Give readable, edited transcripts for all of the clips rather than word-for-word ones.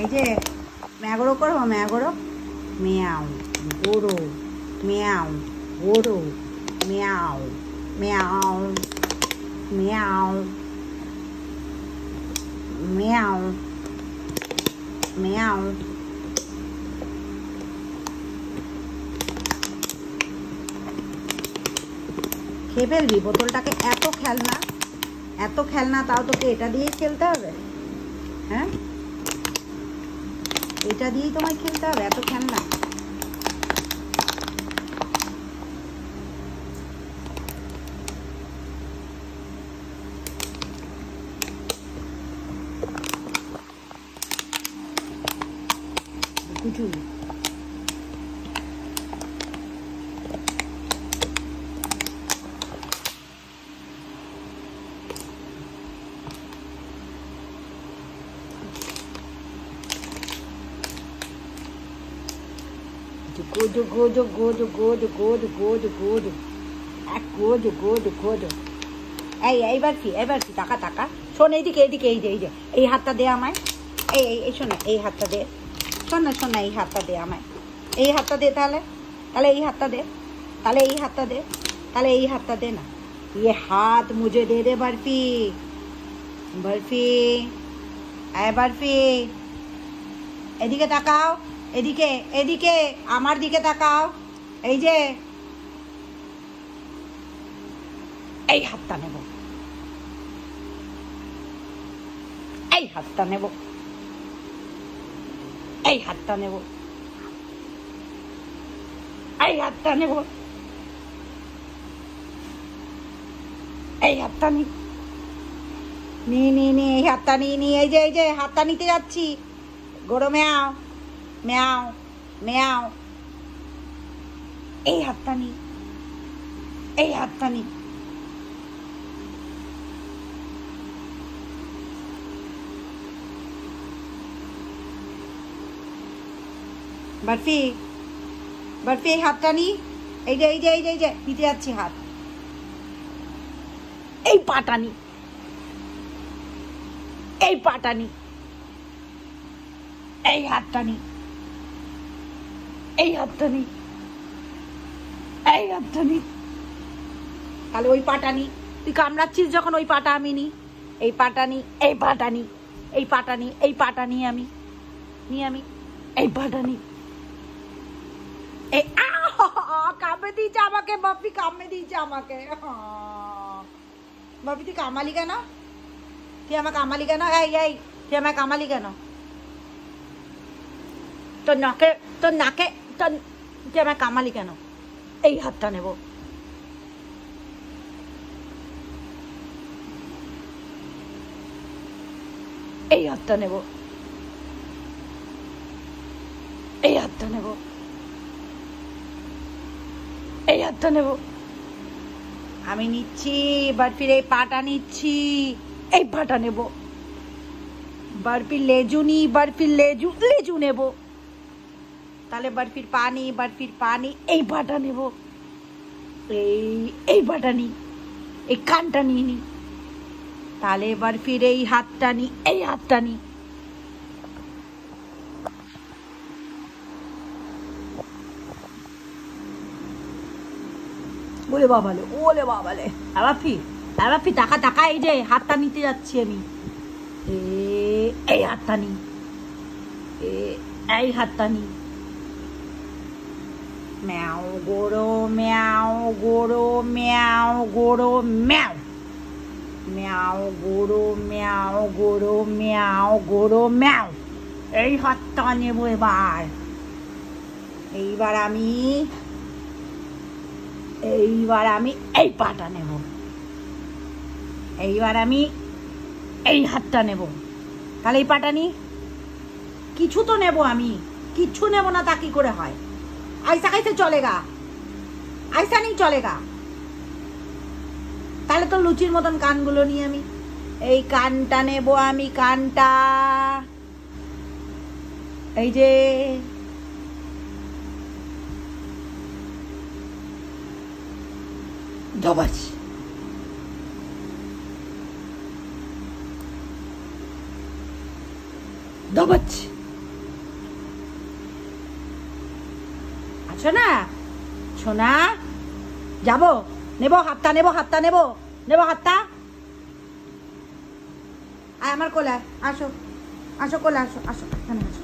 এই যে ম্যাগড়ো করবো, ম্যাগড়ো, মেয়াও গোড়ো, মেয়াও গোড়ো, মেয়াও মেয়াও মেয়াও মেয়াও মেয়াও। খেয়ে ফেলবি বোতলটাকে? এত খেলনা, এত খেলনা, তাও তোকে এটা দিয়েই খেলতে হবে? হ্যাঁ, এটা দিয়েই তোমায় খেলতে হবে? এত খেলনা? কিছু গোদ গোদ গোদ গোদ গোদ গোদ গোদ এক গোদ গোদ গোদ। এইবার কি, এবার কি? টাকা টাকা। শোন এইদিকে, এইদিকে, এই যে এই যে এই হাতটা দে আমায়। এই শোন, এই হাতটা দে। শোন না, শোন না, এই হাতটা দে আমায়। এই হাতটা দে, তাহলে তাহলে এই হাতটা দে, তাহলে এই হাতটা দে, তাহলে এই হাতটা দে না। ये हाथ मुझे दे दे बर्फी। बर्फी, আয় बर्फी, এদিকে তাকাও, এদিকে এদিকে আমার দিকে তাকাও। এই যে এই হাতটা নেব, এই হাতটা নেব, এই হাতটা নেব, এই হাতটা নেব, এই হাতটা নি নি এই হাতটা নি। এই যে হাতটা নিতে যাচ্ছি। গোড়ো মেয়াও মেয়াও মেয়াও। এই হাতটা নি, এই হাতটা নি। বরফি, বরফি, এই হাতটা নি। এই যে এই যে এই যে এই যে নিতে যাচ্ছি হাত। এই পাটা নি, এই পাটা নি, এই হাতটা নি, এই হাতটা নি, এই হাতটা নি। তাহলে ওই পাটা নি। তুই কামড়াচ্ছিস যখন, ওই পাটা আমি নি। এই পাটা নি, এই পাটা নি, এই পাটা নি, এই পাটা নি আমি, এই পাটা নি। এই কামড়ে দিয়েছে আমাকে বাপি, কামড়ে দিয়েছে আমাকে। বাপি তুই কামালি কেন? তুই আমাকে কামালি কেন? এই তুই আমাকে কামালি কেন? তোর নাকে, তোর নাকে, তোর, তুই আমাকে কামালি কেন? এই হাতটা নেব, এই হাতটা নেব, এই হাতটা নেব, এই হাতটা নেব। আমি নিচ্ছি বরফির এই পাটা নিচ্ছি, এই পাটা নেব। বরফির লেজু নি, বরফির লেজু লেজু নেব। তাহলে বরফির পানি, বরফির পানি, এই পাটা নেব। এই পাটা নি, এই কানটা নিয়ে নি। তাহলে বরফির এই হাতটা নি, এই হাতটা নি। ওলে বাবালে, ওলে বাবালে। বাপি টাকা টাকা, এই যে হাতটা নিতে যাচ্ছি আমি। এই হাতটা নি, এই হাতটা নি। ম্যাও গোড়ো, ম্যাও গোড়ো, ম্যাও গোড়ো, ম্যাও ম্যাও গোড়ো, ম্যাও গোড়ো, ম্যাও গোড়ো, ম্যাও। এই হাতটা নেবো এবার। এইবার আমি এই পাটা নেব। এইবার আমি এই হাতটা নেব। তাহলে এই পাটা নি। কিছু তো নেব আমি, কিচ্ছু নেব না তা কি করে হয়? ऐसा कैसे चलेगा? ऐसा नहीं चलेगा। তাহলে তো লুচির মতন কানগুলো নিয়ে আমি এই কানটা নেব, আমি কানটা। এই যে দবাচ, দবাচ। সোনা সোনা যাবো, নেবো হাতটা, নেবো হাতটা, নেবো নেবো হাতটা। আয় আমার কোলে, আসো আসো কোলে আসো, আসো এখানে আসো,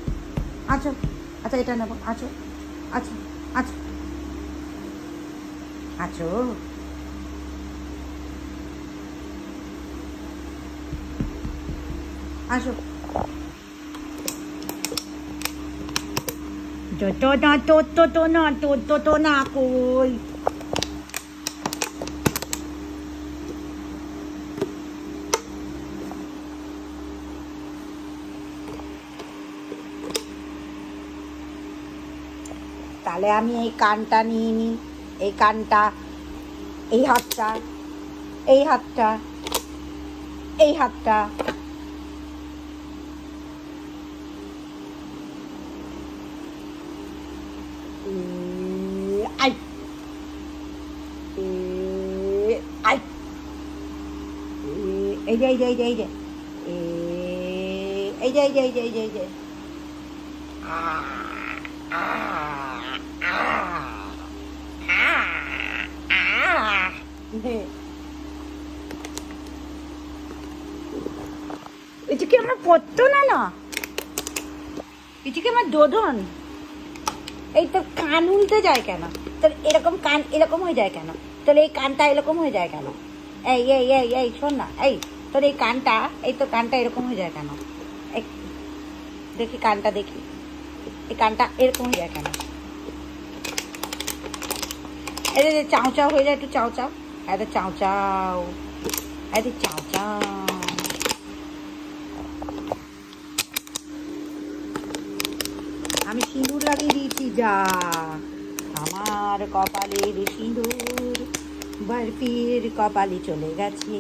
আছো। আচ্ছা এটা নেবো, আছো আছো আছো আছো। আসো। তো না তো না তো না কই। তাহলে আমি এই কানটা নিয়ে নিই, এই কানটা, এই হাতটা, এই হাতটা, এই হাতটা, আই আই, এই যে এই যে এই যে এই যে এই যে এই যে এই যে এই যে এই যে এটা কি আমার পড়তো না না, এটা কি আমার দোদন? এই তোর কান উল্টে যায় কেন? তোর এরকম কান এরকম হয়ে যায় কেন? তোর এই কানটা এরকম হয়ে যায় কেন? এই এই এই এই শোন না, এই তোর এই কানটা, এই তোর কানটা এরকম হয়ে যায় কেন? এই দেখি কানটা দেখি, এই কানটা এরকম হয়ে যায় কেন? এই যে চাও চাও হয়ে যায়, একটু চাও চাও, এত চাও চাও, এত চাও চাও। আমি সিঁদুর লাগিয়ে দিয়েছি, যা আমার কপালের সিঁদুর বরফির কপালে চলে গেছে।